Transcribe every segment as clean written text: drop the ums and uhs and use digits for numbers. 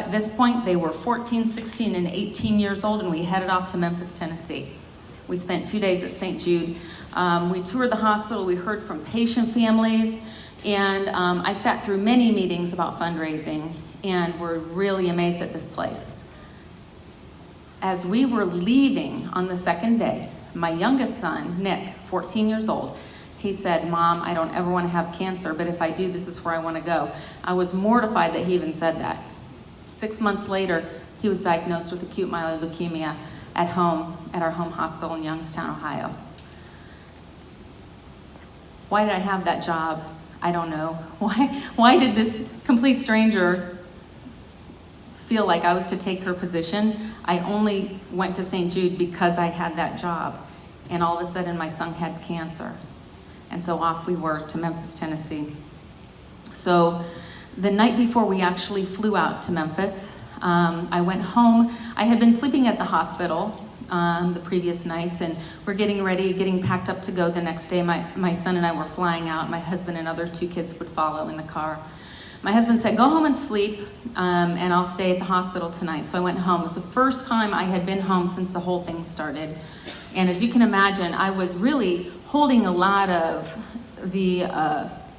At this point, they were 14, 16, and 18 years old, and we headed off to Memphis, Tennessee. We spent 2 days at St. Jude. We toured the hospital, we heard from patient families, and I sat through many meetings about fundraising, and we're really amazed at this place. As we were leaving on the second day, my youngest son, Nick, 14 years old, he said, "Mom, I don't ever want to have cancer, but if I do, this is where I want to go." I was mortified that he even said that. 6 months later, he was diagnosed with acute myeloid leukemia at home, at our home hospital in Youngstown, Ohio. Why did I have that job? I don't know. Why did this complete stranger feel like I was to take her position? I only went to St. Jude because I had that job. And all of a sudden, my son had cancer. And so off we were to Memphis, Tennessee. So the night before we actually flew out to Memphis, I went home. I had been sleeping at the hospital the previous nights, and we're getting ready, getting packed up to go the next day. My son and I were flying out. My husband and other 2 kids would follow in the car. My husband said, "Go home and sleep, and I'll stay at the hospital tonight." So I went home. It was the first time I had been home since the whole thing started. And as you can imagine, I was really holding a lot of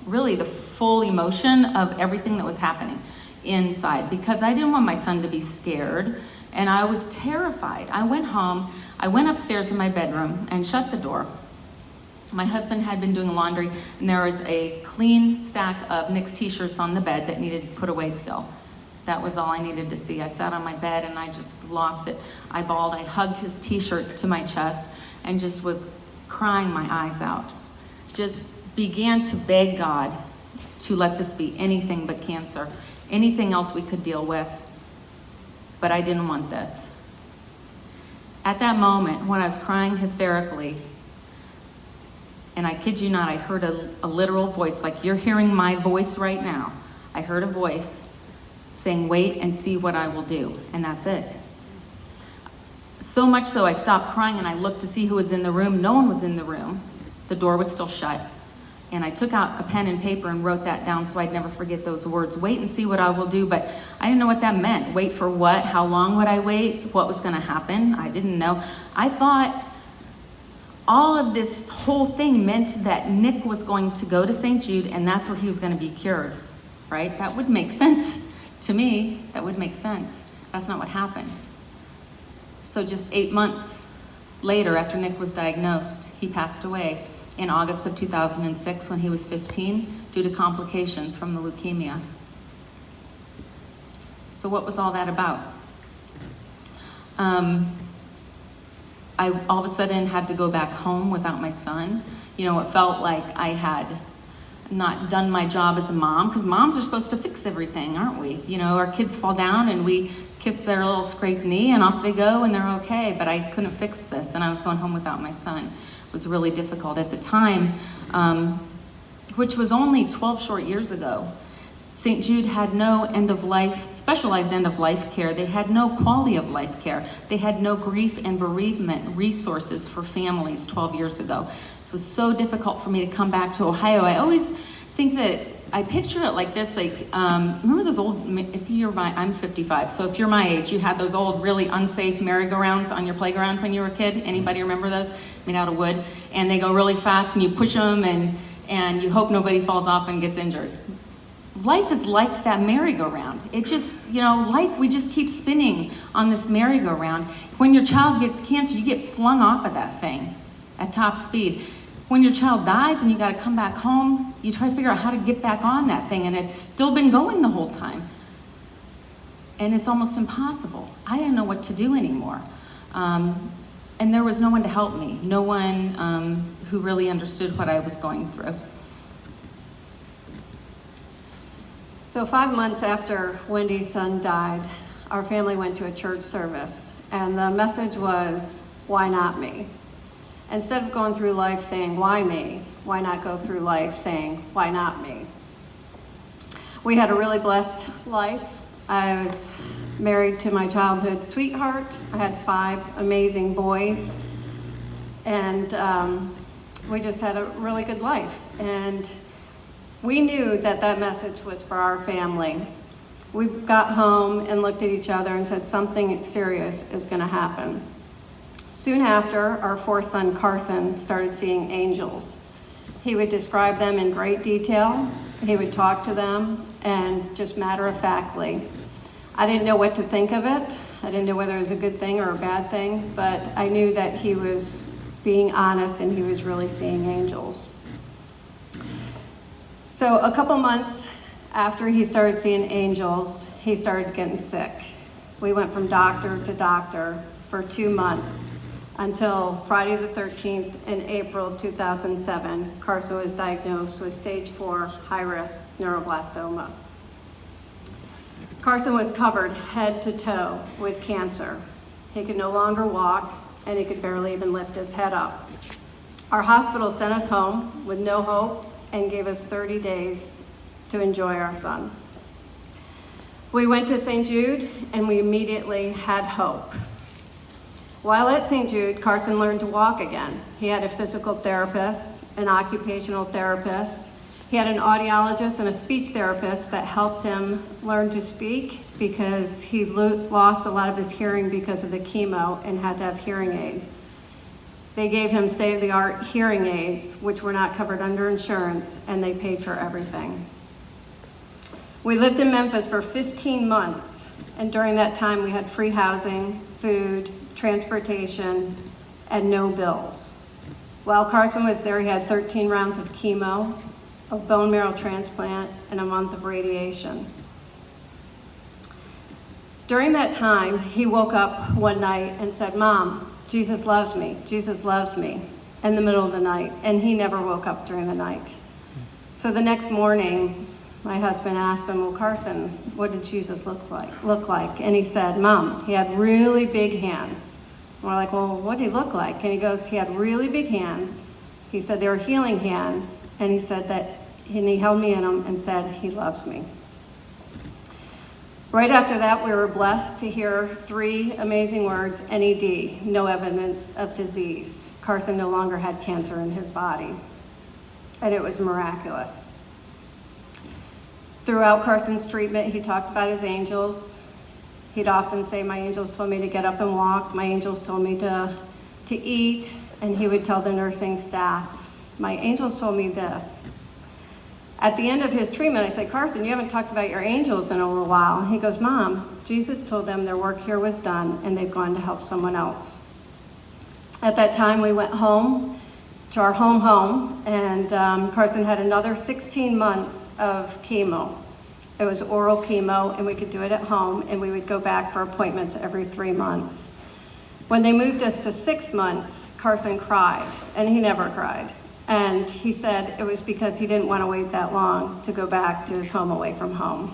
really the full emotion of everything that was happening inside, because I didn't want my son to be scared, and I was terrified. I went home, I went upstairs in my bedroom and shut the door. My husband had been doing laundry, and there was a clean stack of Nick's t-shirts on the bed that needed put away still. That was all I needed to see. I sat on my bed and I just lost it. I bawled, I hugged his t-shirts to my chest and just was crying my eyes out. Just began to beg God to let this be anything but cancer, anything else we could deal with, but I didn't want this. At that moment, when I was crying hysterically, and I kid you not, I heard a literal voice, like you're hearing my voice right now. I heard a voice saying, "Wait and see what I will do," and that's it. So much so I stopped crying and I looked to see who was in the room. No one was in the room. The door was still shut. And I took out a pen and paper and wrote that down so I'd never forget those words. Wait and see what I will do, but I didn't know what that meant. Wait for what? How long would I wait? What was gonna happen? I didn't know. I thought all of this whole thing meant that Nick was going to go to St. Jude and that's where he was gonna be cured, right? That would make sense to me. That would make sense. That's not what happened. So just 8 months later, after Nick was diagnosed, he passed away in August of 2006 when he was 15 due to complications from the leukemia. So what was all that about? I all of a sudden had to go back home without my son. You know, it felt like I had not done my job as a mom, because moms are supposed to fix everything, aren't we? You know, our kids fall down and we kiss their little scraped knee and off they go and they're okay, but I couldn't fix this and I was going home without my son. It was really difficult at the time, which was only 12 short years ago. St. Jude had no end-of-life, specialized end-of-life care. They had no quality of life care. They had no grief and bereavement resources for families 12 years ago. It was so difficult for me to come back to Ohio. I always think that I picture it like this, like, remember those old, I'm 55, so if you're my age, you had those old, really unsafe merry-go-rounds on your playground when you were a kid. Anybody remember those? Made out of wood. And they go really fast and you push them and you hope nobody falls off and gets injured. Life is like that merry-go-round. It just, you know, life, we just keep spinning on this merry-go-round. When your child gets cancer, you get flung off of that thing at top speed. When your child dies and you gotta come back home, you try to figure out how to get back on that thing, and it's still been going the whole time. And it's almost impossible. I didn't know what to do anymore. And there was no one to help me, no one who really understood what I was going through. So 5 months after Wendy's son died, our family went to a church service, and the message was, "Why not me?" Instead of going through life saying, "Why me?" why not go through life saying, "Why not me?" We had a really blessed life. I was married to my childhood sweetheart. I had 5 amazing boys, and we just had a really good life. And we knew that that message was for our family. We got home and looked at each other and said something serious is going to happen. Soon after, our fourth son, Carson, started seeing angels. He would describe them in great detail. He would talk to them, and just matter-of-factly. I didn't know what to think of it. I didn't know whether it was a good thing or a bad thing, but I knew that he was being honest and he was really seeing angels. So a couple months after he started seeing angels, he started getting sick. We went from doctor to doctor for 2 months until Friday the 13th in April 2007, Carson was diagnosed with stage 4 high-risk neuroblastoma. Carson was covered head to toe with cancer. He could no longer walk, and he could barely even lift his head up. Our hospital sent us home with no hope and gave us 30 days to enjoy our son. We went to St. Jude, and we immediately had hope. While at St. Jude, Carson learned to walk again. He had a physical therapist, an occupational therapist. He had an audiologist and a speech therapist that helped him learn to speak because he lost a lot of his hearing because of the chemo and had to have hearing aids. They gave him state-of-the-art hearing aids, which were not covered under insurance, and they paid for everything. We lived in Memphis for 15 months, and during that time we had free housing, food, transportation, and no bills. While Carson was there, he had 13 rounds of chemo, a bone marrow transplant, and a month of radiation. During that time, he woke up one night and said, "Mom, Jesus loves me, Jesus loves me," in the middle of the night, and he never woke up during the night. So the next morning, my husband asked him, "Well, Carson, what did Jesus look like?" And he said, "Mom, he had really big hands." And we're like, "Well, what did he look like?" And he goes, "He had really big hands." He said they were healing hands, and he said that, and he held me in them and said, "He loves me." Right after that, we were blessed to hear 3 amazing words, NED, no evidence of disease. Carson no longer had cancer in his body, and it was miraculous. Throughout Carson's treatment, he talked about his angels. He'd often say, "My angels told me to get up and walk. My angels told me to eat." And he would tell the nursing staff, "My angels told me this." At the end of his treatment, I said, "Carson, you haven't talked about your angels in a little while." He goes, "Mom, Jesus told them their work here was done and they've gone to help someone else." At that time, we went home to our home, and Carson had another 16 months of chemo. It was oral chemo, and we could do it at home, and we would go back for appointments every 3 months. When they moved us to 6 months, Carson cried, and he never cried. And he said it was because he didn't want to wait that long to go back to his home away from home.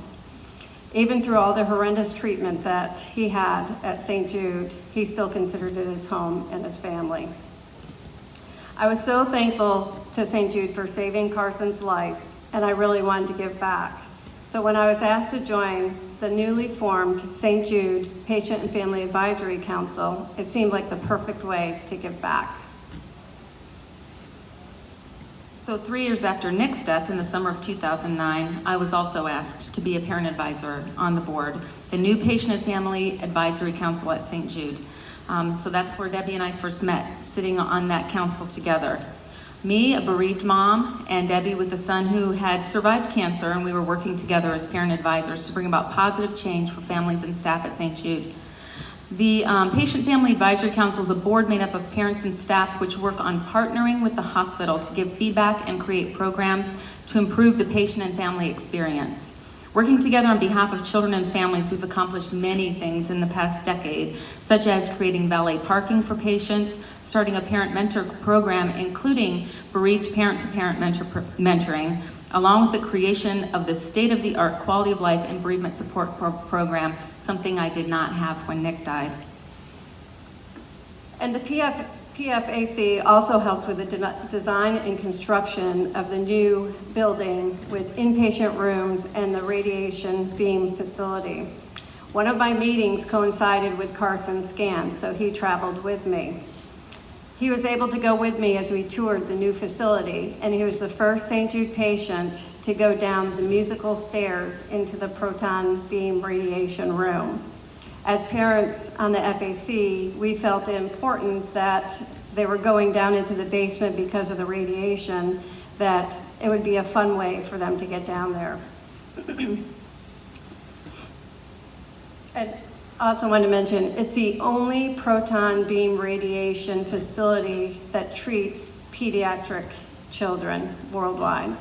Even through all the horrendous treatment that he had at St. Jude, he still considered it his home and his family. I was so thankful to St. Jude for saving Carson's life, and I really wanted to give back. So when I was asked to join the newly formed St. Jude Patient and Family Advisory Council, it seemed like the perfect way to give back. So 3 years after Nick's death in the summer of 2009, I was also asked to be a parent advisor on the board, the new Patient and Family Advisory Council at St. Jude. So that's where Debbie and I first met, sitting on that council together. Me, a bereaved mom, and Debbie with a son who had survived cancer, and we were working together as parent advisors to bring about positive change for families and staff at St. Jude. The Patient Family Advisory Council is a board made up of parents and staff which work on partnering with the hospital to give feedback and create programs to improve the patient and family experience. Working together on behalf of children and families, we've accomplished many things in the past decade, such as creating valet parking for patients, starting a parent mentor program, including bereaved parent-to-parent mentoring, along with the creation of the state-of-the-art quality of life and bereavement support program, something I did not have when Nick died. And the PFAC also helped with the design and construction of the new building with inpatient rooms and the radiation beam facility. One of my meetings coincided with Carson's scan, so he traveled with me. He was able to go with me as we toured the new facility, and he was the first St. Jude patient to go down the musical stairs into the proton beam radiation room. As parents on the FAC, we felt it important that they were going down into the basement because of the radiation, that it would be a fun way for them to get down there. And I also want to mention, it's the only proton beam radiation facility that treats pediatric children worldwide.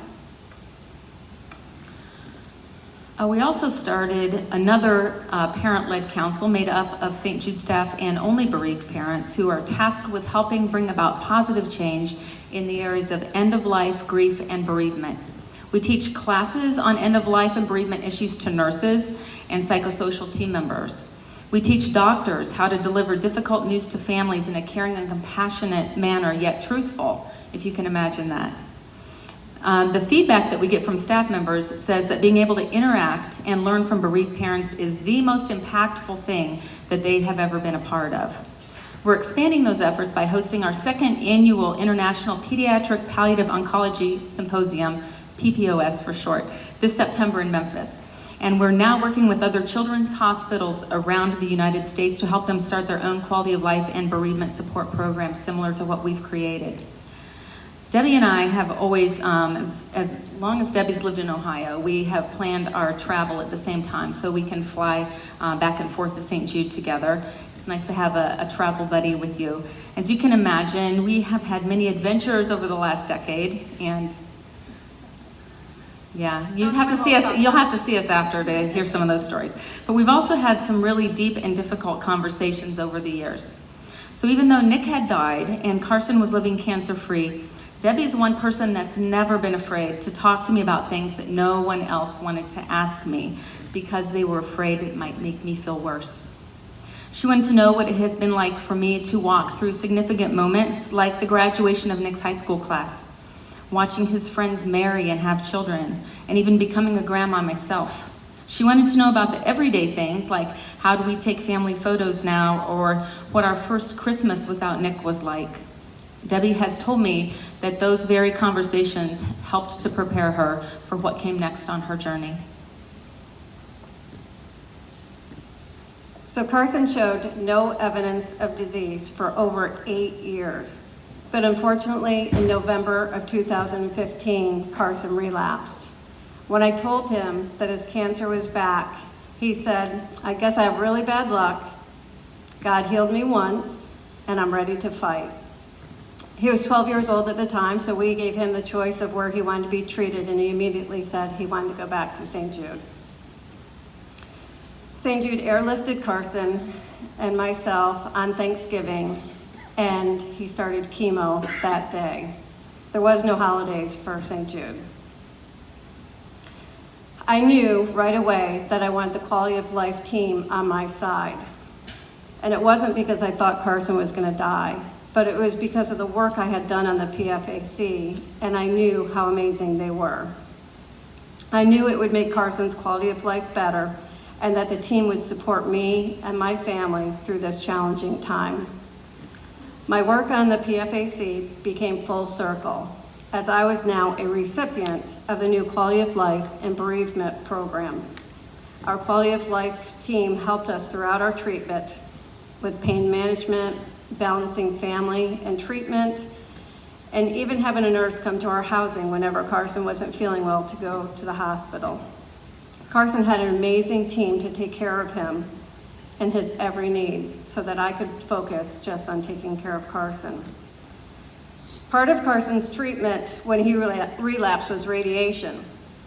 We also started another parent-led council made up of St. Jude staff and only bereaved parents who are tasked with helping bring about positive change in the areas of end-of-life, grief, and bereavement. We teach classes on end-of-life and bereavement issues to nurses and psychosocial team members. We teach doctors how to deliver difficult news to families in a caring and compassionate manner, yet truthful, if you can imagine that. The feedback that we get from staff members says that being able to interact and learn from bereaved parents is the most impactful thing that they have ever been a part of. We're expanding those efforts by hosting our second annual International Pediatric Palliative Oncology Symposium, PPOS for short, this September in Memphis. And we're now working with other children's hospitals around the United States to help them start their own quality of life and bereavement support programs similar to what we've created. Debbie and I have always, as long as Debbie's lived in Ohio, we have planned our travel at the same time so we can fly back and forth to St. Jude together. It's nice to have a travel buddy with you. As you can imagine, we have had many adventures over the last decade, and yeah, you'll have to see us after to hear some of those stories. But we've also had some really deep and difficult conversations over the years. So even though Nick had died and Carson was living cancer-free, Debbie's one person that's never been afraid to talk to me about things that no one else wanted to ask me because they were afraid it might make me feel worse. She wanted to know what it has been like for me to walk through significant moments like the graduation of Nick's high school class, watching his friends marry and have children, and even becoming a grandma myself. She wanted to know about the everyday things like how do we take family photos now, or what our first Christmas without Nick was like. Debbie has told me that those very conversations helped to prepare her for what came next on her journey. So Carson showed no evidence of disease for over 8 years. But unfortunately, in November of 2015, Carson relapsed. When I told him that his cancer was back, he said, "I guess I have really bad luck. God healed me once, and I'm ready to fight." He was 12 years old at the time, so we gave him the choice of where he wanted to be treated, and he immediately said he wanted to go back to St. Jude. St. Jude airlifted Carson and myself on Thanksgiving, and he started chemo that day. There was no holidays for St. Jude. I knew right away that I wanted the quality of life team on my side. And it wasn't because I thought Carson was going to die, but it was because of the work I had done on the PFAC, and I knew how amazing they were. I knew it would make Carson's quality of life better, and that the team would support me and my family through this challenging time. My work on the PFAC became full circle, as I was now a recipient of the new quality of life and bereavement programs. Our quality of life team helped us throughout our treatment with pain management, balancing family and treatment, and even having a nurse come to our housing whenever Carson wasn't feeling well to go to the hospital. Carson had an amazing team to take care of him and his every need so that I could focus just on taking care of Carson. Part of Carson's treatment when he relapsed was radiation.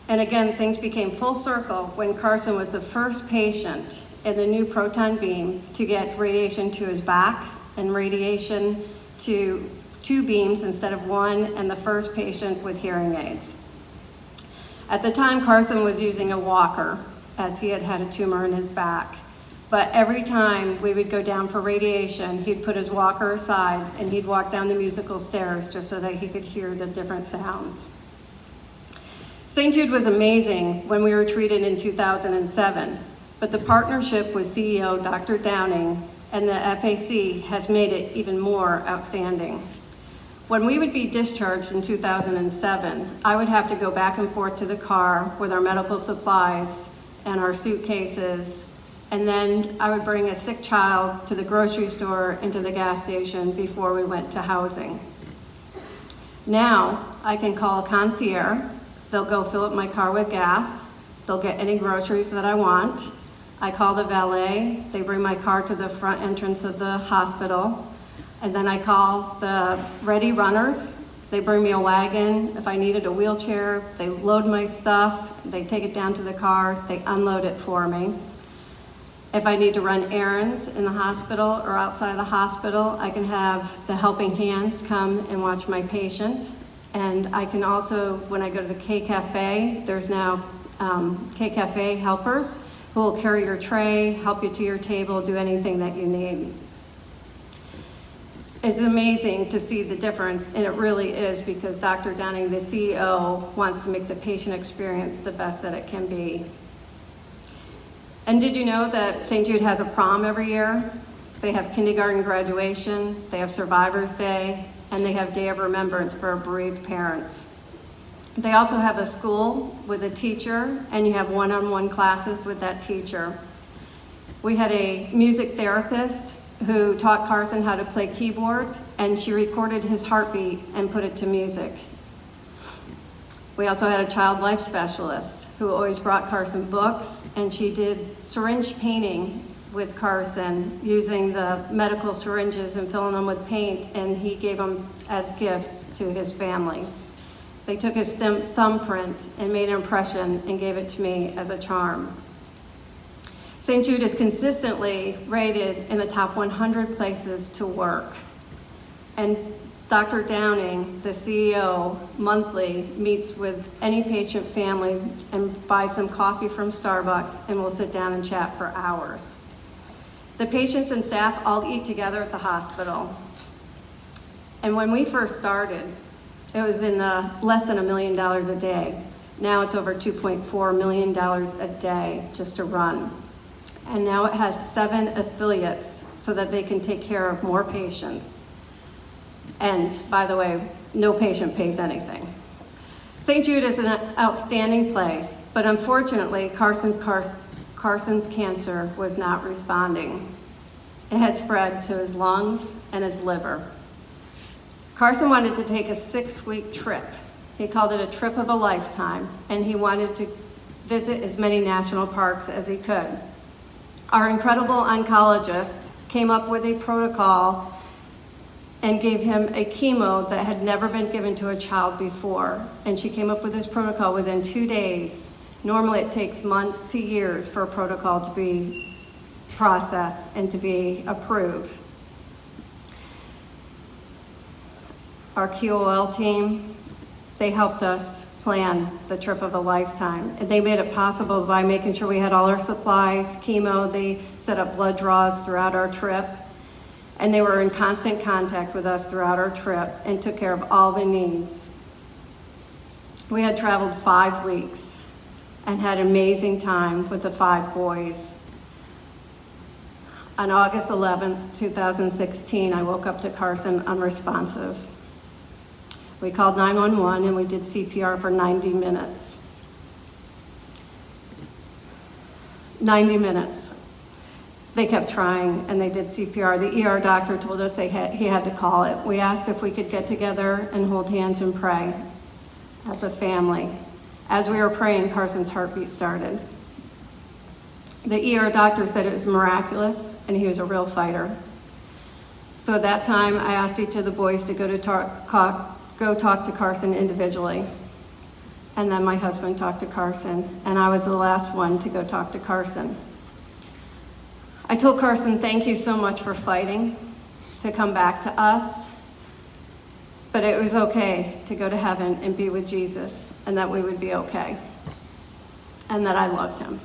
And again, things became full circle when Carson was the first patient in the new proton beam to get radiation to his back and radiation to 2 beams instead of 1, and the first patient with hearing aids. At the time, Carson was using a walker as he had had a tumor in his back. But every time we would go down for radiation, he'd put his walker aside and he'd walk down the musical stairs just so that he could hear the different sounds. St. Jude was amazing when we were treated in 2007, but the partnership with CEO Dr. Downing and the FAC has made it even more outstanding. When we would be discharged in 2007, I would have to go back and forth to the car with our medical supplies and our suitcases, and then I would bring a sick child to the grocery store and to the gas station before we went to housing. Now, I can call a concierge, they'll go fill up my car with gas, they'll get any groceries that I want. I call the valet, they bring my car to the front entrance of the hospital, and then I call the ready runners. They bring me a wagon. If I needed a wheelchair, they load my stuff, they take it down to the car, they unload it for me. If I need to run errands in the hospital or outside of the hospital, I can have the helping hands come and watch my patient. And I can also, when I go to the K Cafe, there's now K Cafe helpers who will carry your tray, help you to your table, do anything that you need. It's amazing to see the difference, and it really is, because Dr. Downing, the CEO, wants to make the patient experience the best that it can be. And did you know that St. Jude has a prom every year? They have kindergarten graduation, they have Survivor's Day, and they have Day of Remembrance for bereaved parents. They also have a school with a teacher, and you have one-on-one classes with that teacher. We had a music therapist who taught Carson how to play keyboard, and she recorded his heartbeat and put it to music. We also had a child life specialist who always brought Carson books, and she did syringe painting with Carson using the medical syringes and filling them with paint, and he gave them as gifts to his family. They took his thumbprint and made an impression and gave it to me as a charm. St. Jude is consistently rated in the top 100 places to work. And Dr. Downing, the CEO, monthly meets with any patient family and buys some coffee from Starbucks, and we'll sit down and chat for hours. The patients and staff all eat together at the hospital. And when we first started, it was in the less than $1 million a day. Now it's over $2.4 million a day just to run. And now it has 7 affiliates so that they can take care of more patients. And by the way, no patient pays anything. St. Jude is an outstanding place, but unfortunately, Carson's cancer was not responding. It had spread to his lungs and his liver. Carson wanted to take a 6-week trip. He called it a trip of a lifetime, and he wanted to visit as many national parks as he could. Our incredible oncologist came up with a protocol and gave him a chemo that had never been given to a child before. And she came up with this protocol within 2 days. Normally it takes months to years for a protocol to be processed and to be approved. Our QOL team, they helped us plan the trip of a lifetime. And they made it possible by making sure we had all our supplies, chemo. They set up blood draws throughout our trip. And they were in constant contact with us throughout our trip and took care of all the needs. We had traveled 5 weeks and had an amazing time with the 5 boys. On August 11th, 2016, I woke up to Carson unresponsive. We called 911 and we did CPR for 90 minutes. 90 minutes. They kept trying and they did CPR. The ER doctor told us he had to call it. We asked if we could get together and hold hands and pray as a family. As we were praying, Carson's heartbeat started. The ER doctor said it was miraculous and he was a real fighter. So at that time, I asked each of the boys to go talk to Carson individually. And then my husband talked to Carson, and I was the last one to go talk to Carson. I told Carson, thank you so much for fighting to come back to us, but it was okay to go to heaven and be with Jesus, and that we would be okay, and that I loved him.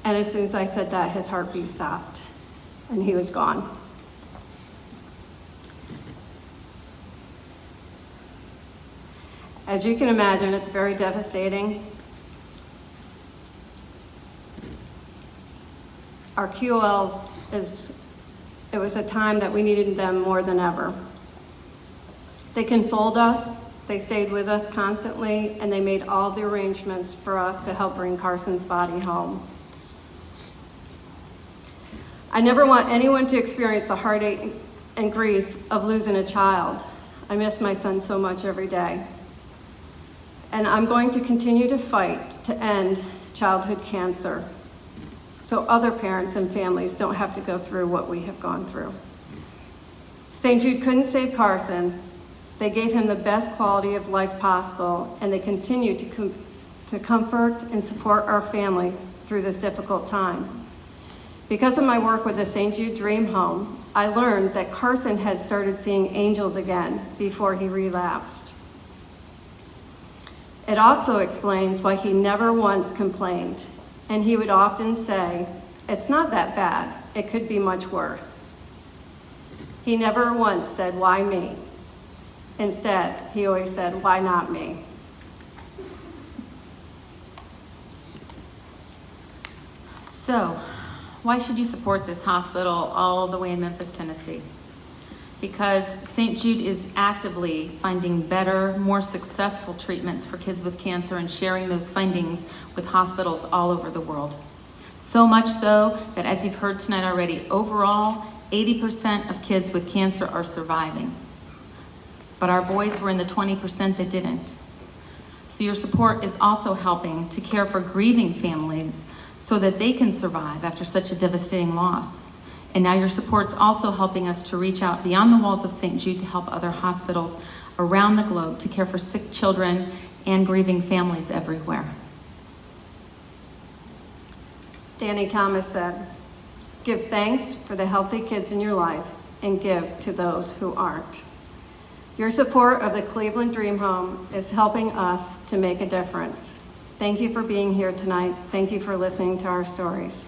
And as soon as I said that, his heartbeat stopped, and he was gone. As you can imagine, it's very devastating. Our QOL is It was a time that we needed them more than ever. They consoled us, they stayed with us constantly, and they made all the arrangements for us to help bring Carson's body home. I never want anyone to experience the heartache and grief of losing a child. I miss my son so much every day. And I'm going to continue to fight to end childhood cancer so other parents and families don't have to go through what we have gone through. St. Jude couldn't save Carson. They gave him the best quality of life possible, and they continue to comfort and support our family through this difficult time. Because of my work with the St. Jude Dream Home, I learned that Carson had started seeing angels again before he relapsed. It also explains why he never once complained, and he would often say, "It's not that bad, it could be much worse." He never once said, "Why me?" Instead, he always said, "Why not me?" So, why should you support this hospital all the way in Memphis, Tennessee? Because St. Jude is actively finding better, more successful treatments for kids with cancer and sharing those findings with hospitals all over the world. So much so that, as you've heard tonight already, overall, 80% of kids with cancer are surviving. But our boys were in the 20% that didn't. So your support is also helping to care for grieving families so that they can survive after such a devastating loss. And now your support's also helping us to reach out beyond the walls of St. Jude to help other hospitals around the globe to care for sick children and grieving families everywhere. Danny Thomas said, "Give thanks for the healthy kids in your life and give to those who aren't." Your support of the Cleveland Dream Home is helping us to make a difference. Thank you for being here tonight. Thank you for listening to our stories.